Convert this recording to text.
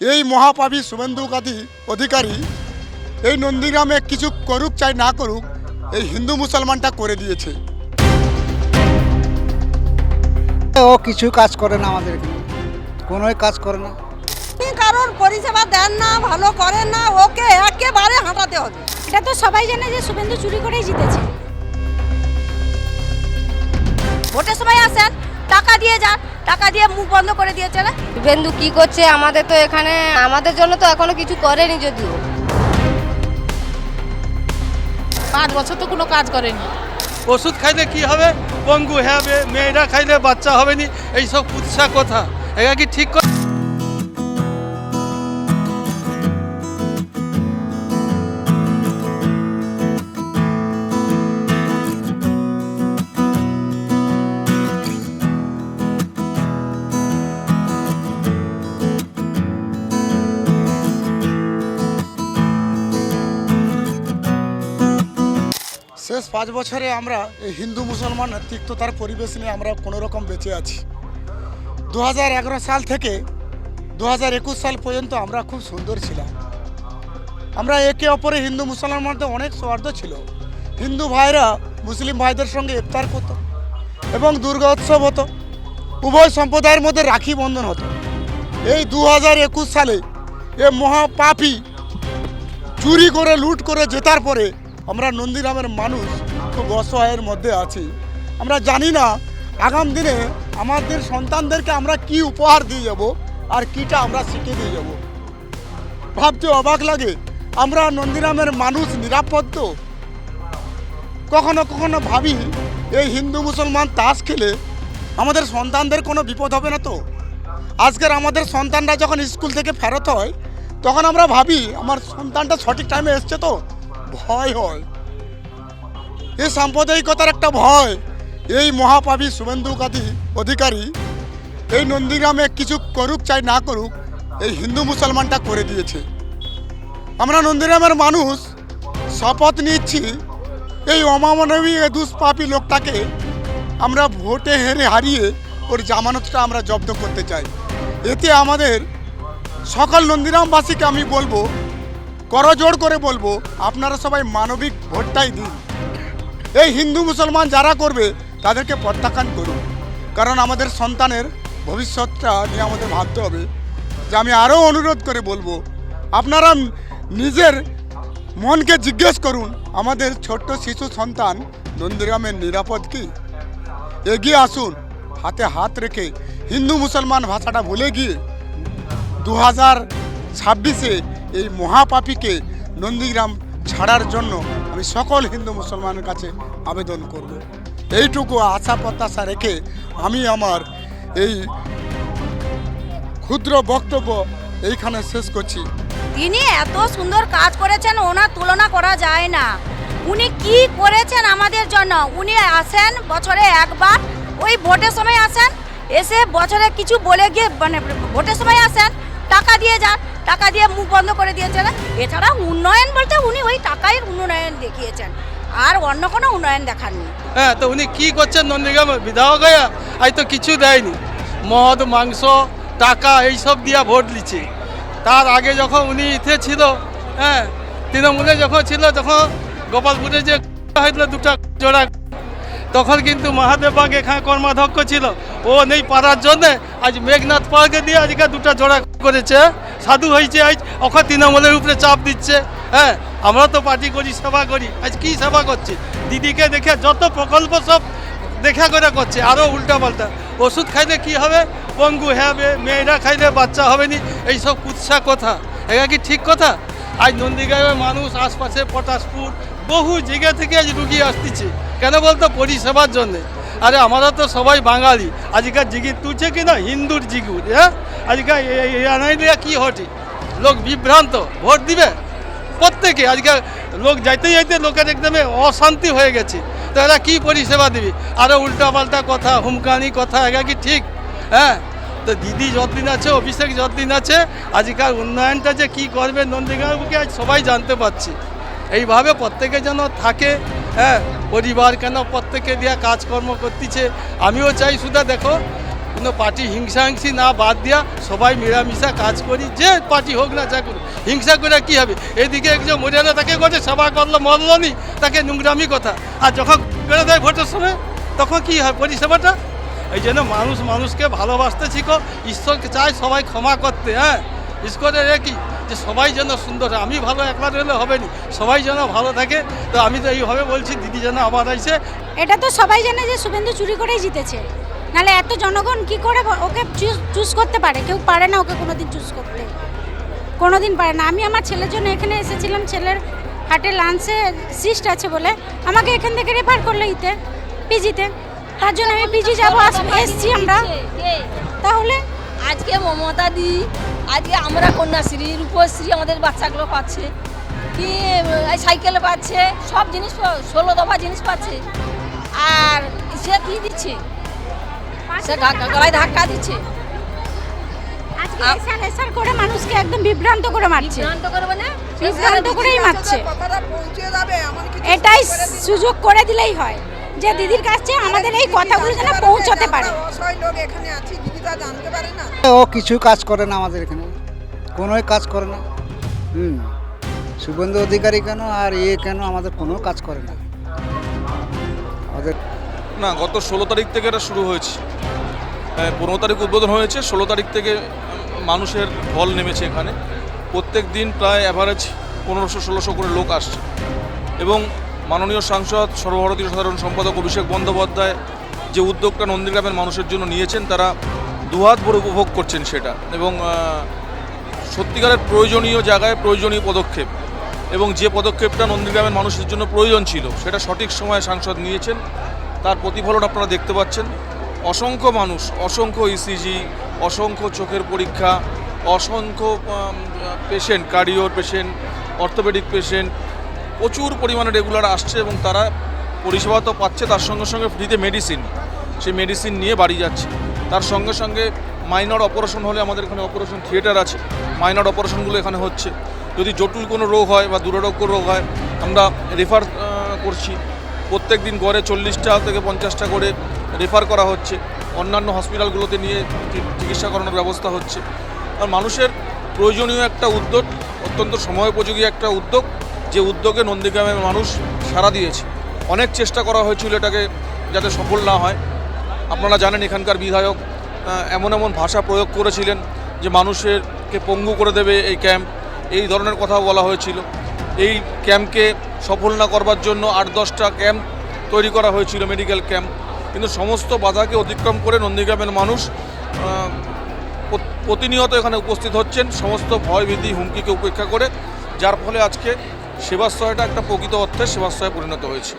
এই মহাপাপী শুভেন্দু অধিকারী এই নন্দীগ্রামে কিছু করুক চাই না করুক, এই হিন্দু মুসলমানটা করে দিয়েছে। ও কিছু কাজ করে না, আমাদের এখানে কোনোই কাজ করে না। কারণ পরিষেবা দেন না, ভালো করেন না, ওকে একেবারে হাঁটাতে হবে। এটা তো সবাই জানে যে শুভেন্দু চুরি করেই জিতেছে। ভোটের সময় আসেন, টাকা দিয়ে যান, টাকা দিয়ে মুখ বন্ধ করে দিয়েছে না। শুভেন্দু কি করছে আমাদের তো এখানে, আমাদের জন্য তো এখনো কিছু করেনি। যদিও 5 বছর তো কোনো কাজ করেনি। ওষুধ খাইলে কি হবে, পঙ্গু হবে, মেয়েরা খাইলে বাচ্চা হবে নি, এইসব কুৎসা কথা। এটা কি ঠিক কথা? শেষ 5 বছরে আমরা এই হিন্দু মুসলমান তিক্ততার পরিবেশ নিয়ে আমরা কোনো রকম বেঁচে আছি। 2011 সাল থেকে 2021 সাল পর্যন্ত আমরা খুব সুন্দর ছিলাম। আমরা একে অপরে হিন্দু মুসলমানের মধ্যে অনেক সৌহার্দ্য ছিল। হিন্দু ভাইরা মুসলিম ভাইদের সঙ্গে ইফতার করতো এবং দুর্গা উৎসব হতো, উভয় সম্প্রদায়ের মধ্যে রাখি বন্ধন হতো। এই 2021 সালে এ মহাপাপী চুরি করে লুট করে জেতার পরে আমরা নন্দীগ্রামের মানুষ খুব অসহায়ের মধ্যে আছি। আমরা জানি না আগাম দিনে আমাদের সন্তানদেরকে আমরা কি উপহার দিয়ে যাব আর কিটা আমরা শিখে দিয়ে যাব। ভাবতে অবাক লাগে, আমরা নন্দীগ্রামের মানুষ নিরাপদ তো? কখনো কখনো ভাবি এই হিন্দু মুসলমান তাস খেলে আমাদের সন্তানদের কোনো বিপদ হবে না তো? আজকের আমাদের সন্তানরা যখন স্কুল থেকে ফেরত হয় তখন আমরা ভাবি আমার সন্তানটা সঠিক টাইমে এসছে তো? ভয় হয়, এই সাম্প্রদায়িকতার একটা ভয়। এই মহাপাপী শুভেন্দু অধিকারী এই নন্দীগ্রামে কিছু করুক চাই না করুক, এই হিন্দু মুসলমানটা করে দিয়েছে। আমরা নন্দীগ্রামের মানুষ শপথ নিচ্ছি, এই অমানবী দুষ্পাপী লোকটাকে আমরা ভোটে হারিয়ে ওর জামানতটা আমরা জব্দ করতে চাই। এতে আমাদের সকল নন্দীগ্রামবাসীকে আমি বলবো, করজোড় করে বলবো, আপনারা সবাই মানবিক ভোটটাই দিন। এই হিন্দু মুসলমান যারা করবে তাদেরকে প্রত্যাখ্যান করুন, কারণ আমাদের সন্তানের ভবিষ্যৎটা নিয়ে আমাদের ভাবতে হবে। যে আমি আরও অনুরোধ করে বলবো, আপনারা নিজের মনকে জিজ্ঞেস করুন, আমাদের ছোট্ট শিশু সন্তান নন্দীগ্রামের নিরাপদ কি? এগিয়ে আসুন, হাতে হাত রেখে হিন্দু মুসলমান ভাষাটা ভুলে গিয়ে 2026-এ এই মহাপাপীকে নন্দীগ্রাম ছাড়ার জন্য আমি সকল হিন্দু মুসলমানের কাছে আবেদন করব। এইটুকু আশা প্রত্যাশা রেখে আমি আমার এই ক্ষুদ্র বক্তব্য এইখানে শেষ করছি। তিনি এত সুন্দর কাজ করেছেন, ওনার তুলনা করা যায় না। উনি কি করেছেন আমাদের জন্য। উনি আসেন বছরে একবার, ওই ভোটের সময় আসেন, এসে বছরে কিছু বলে গিয়ে মানে ভোটের সময় আসেন, টাকা দিয়ে যান, টাকা দিয়ে মুখ বন্ধ করে দিয়েছেন। এছাড়া উন্নয়ন বলতে উনি ওই টাকায় উন্নয়ন দেখিয়েছেন, আর অন্য কোনো উন্নয়ন দেখাননি। হ্যাঁ, তো উনি কি করছেন নন্দীগ্রামে? বিধায়ক আজ তো কিছু দেয়নি, মদ মাংস টাকা এইসব দিয়া ভোট লিচ্ছে। তার আগে যখন উনি ইতে ছিল, হ্যাঁ তৃণমূলে যখন ছিল, তখন গোপালপুরে যে হয়েছিল 2টা জোড়া, তখন কিন্তু মহাদেব বাগ এখানে কর্মাধ্যক্ষ ছিল। ও নেই পারার জন্যে আজ মেঘনাথ পার্কে দিয়ে আজকে 2টা জোড়া করেছে, সাধু হয়েছে। আজ ওখানে তৃণমূলের উপরে চাপ দিচ্ছে। হ্যাঁ, আমরা তো পার্টি করি, সেবা করি, আজ কি সেবা করছি? দিদিকে দেখে যত প্রকল্প সব দেখা করে করছে, আরও উল্টাপাল্টা। ওষুধ খাইলে কি হবে, পঙ্গু হবে, মেয়েরা খাইলে বাচ্চা হবে নি, এইসব কুৎসা কথা। এটা কি ঠিক কথা? আজ নন্দীগ্রামের মানুষ আশপাশে পটাশপুর বহু জায়গা থেকে আজ রুগী আসতেছে, কেন বলতো? পরিষেবার জন্যে। আরে আমরা তো সবাই বাঙালি, আজকাল জিগির তুলছে কিনা হিন্দুর জিগুর। হ্যাঁ, আজকাল আনাইলে কি হটি, লোক বিভ্রান্ত, ভোট দিবে প্রত্যেকে। আজকাল লোক যাইতে যাইতে লোকের একদমে অশান্তি হয়ে গেছে, তো এরা কী পরিষেবা দিবি? আরও উল্টাপাল্টা কথা, হুমকানি কথা, এটা কি ঠিক? হ্যাঁ, তো দিদি যতদিন আছে, অভিষেক যতদিন আছে, আজকাল উন্নয়নটা যে কী করবে নন্দীগ্রামকে আজ সবাই জানতে পারছি। এইভাবে প্রত্যেকে যেন থাকে। হ্যাঁ, পরিবার কেন প্রত্যেকে দিয়ে কাজকর্ম করতেছে। আমিও চাই, শুধু দেখো কোনো পার্টি হিংসাহিংসি না বাদ দিয়া সবাই মিলামিশা কাজ করি, যে পার্টি হোক না যা করুক। হিংসা করে কি হবে? এদিকে একজন মরে না তাকে বলে সভা করলো মরলো নি, তাকে নোংরামি কথা। আর যখন করে দেয় ভোটের সময় তখন কি হয় পরিষেবাটা? এই জন্য মানুষ মানুষকে ভালোবাসতে শিখো, ঈশ্বরকে চায় সবাই ক্ষমা করতে। হ্যাঁ, ঈশ্বরের একই যে সবাই যেন সুন্দর হয়। আমি ভালো একলা রইলে হবে না, সবাই যেন ভালো থাকে। তো আমি তো এইভাবে বলছি, দিদি যেন আবার আইসে। এটা তো সবাই জানে যে শুভেন্দু চুরি করেই জিতেছে, নাহলে এত জনগণ কি করে ওকে চুজ করতে পারে? কেউ পারে না ওকে কোনোদিন চুজ করতে, কোনোদিন পারে না। আমি আমার ছেলের জন্য এখানে এসেছিলাম, ছেলের হাটে লাঞ্চে সিস্ট আছে বলে আমাকে এখান থেকে রেফার করলো পিজিতে, তার জন্য আমি পিজি যাবো এসছি আমরা। তাহলে আজকে মমতা দি, আজকে আমরা কন্যাশ্রী, রূপশ্রী আমাদের বাচ্চাগুলো পাচ্ছে, কি সাইকেল পাচ্ছে, সব জিনিস 16 দফা জিনিস পাচ্ছে। আর সে কি দিচ্ছে? সে গলায় ধাক্কা দিচ্ছে, আজকে এসআর করে মানুষকে একদম বিভ্রান্ত করে মারছে, বিভ্রান্ত করবে না। বিভ্রান্ত করেই মারছে। এটাই সুযোগ করে দিলেই হয় যে দিদির কাছে আমাদের এই কথাগুলো যেন পৌঁছতে পারে। ও কিছু কাজ করে না আমাদের এখানে, কোনোই কাজ করে না। শুভেন্দু অধিকারী কেন আর কেন আমাদের কোনো কাজ করে না আমাদের। না, গত 16 তারিখ থেকে এটা শুরু হয়েছে। 15 তারিখ উদ্বোধন হয়েছে, 16 তারিখ থেকে মানুষের ঢল নেমেছে এখানে। প্রত্যেক দিন প্রায় অ্যাভারেজ 1500-1600 করে লোক আসছে। এবং মাননীয় সাংসদ সর্বভারতীয় সাধারণ সম্পাদক অভিষেক বন্দ্যোপাধ্যায় যে উদ্যোগটা নন্দীগ্রামের মানুষের জন্য নিয়েছেন, তারা দুহাত ভরে উপভোগ করছেন সেটা। এবং সত্যিকারের প্রয়োজনীয় জায়গায় প্রয়োজনীয় পদক্ষেপ, এবং যে পদক্ষেপটা নন্দীগ্রামের মানুষের জন্য প্রয়োজন ছিল সেটা সঠিক সময়ে সাংসদ নিয়েছেন, তার প্রতিফলন আপনারা দেখতে পাচ্ছেন। অসংখ্য মানুষ, অসংখ্য ইসিজি, অসংখ্য চোখের পরীক্ষা, অসংখ্য পেশেন্ট, কার্ডিওর পেশেন্ট, অর্থোপেডিক পেশেন্ট প্রচুর পরিমাণে রেগুলার আসছে, এবং তারা পরিষেবা তো পাচ্ছে, তার সঙ্গে সঙ্গে ফ্রিতে মেডিসিন, সেই মেডিসিন নিয়ে বাড়ি যাচ্ছে। তার সঙ্গে সঙ্গে মাইনর অপারেশন হলে আমাদের এখানে অপারেশন থিয়েটার আছে, মাইনর অপারেশনগুলো এখানে হচ্ছে। যদি জটিল কোনো রোগ হয় বা দুরারোগ্য রোগ হয়, আমরা রেফার করছি। প্রত্যেক দিন গড়ে 40টা থেকে 50টা করে রেফার করা হচ্ছে, অন্যান্য হসপিটালগুলোতে নিয়ে চিকিৎসা করানোর ব্যবস্থা হচ্ছে। আর মানুষের প্রয়োজনীয় একটা উদ্যোগ, অত্যন্ত সময়োপযোগী একটা উদ্যোগ, যে উদ্যোগে নন্দীগ্রামের মানুষ সাড়া দিয়েছে। অনেক চেষ্টা করা হয়েছিল এটাকে যাতে সফল না হয়। আপনারা জানেন এখানকার বিধায়ক এমন এমন ভাষা প্রয়োগ করেছিলেন যে মানুষেরকে পঙ্গু করে দেবে এই ক্যাম্প, এই ধরনের কথা বলা হয়েছিল। এই ক্যাম্পকে সফল না করবার জন্য 8-10টা ক্যাম্প তৈরি করা হয়েছিল, মেডিকেল ক্যাম্প। কিন্তু সমস্ত বাধাকে অতিক্রম করে নন্দীগ্রামের মানুষ প্রতিনিয়ত এখানে উপস্থিত হচ্ছেন, সমস্ত ভয় ভীতি হুমকিকে উপেক্ষা করে, যার ফলে আজকে সেবাশ্রয়টা একটা প্রকৃত অর্থে সেবাশ্রয়ে পরিণত হয়েছে।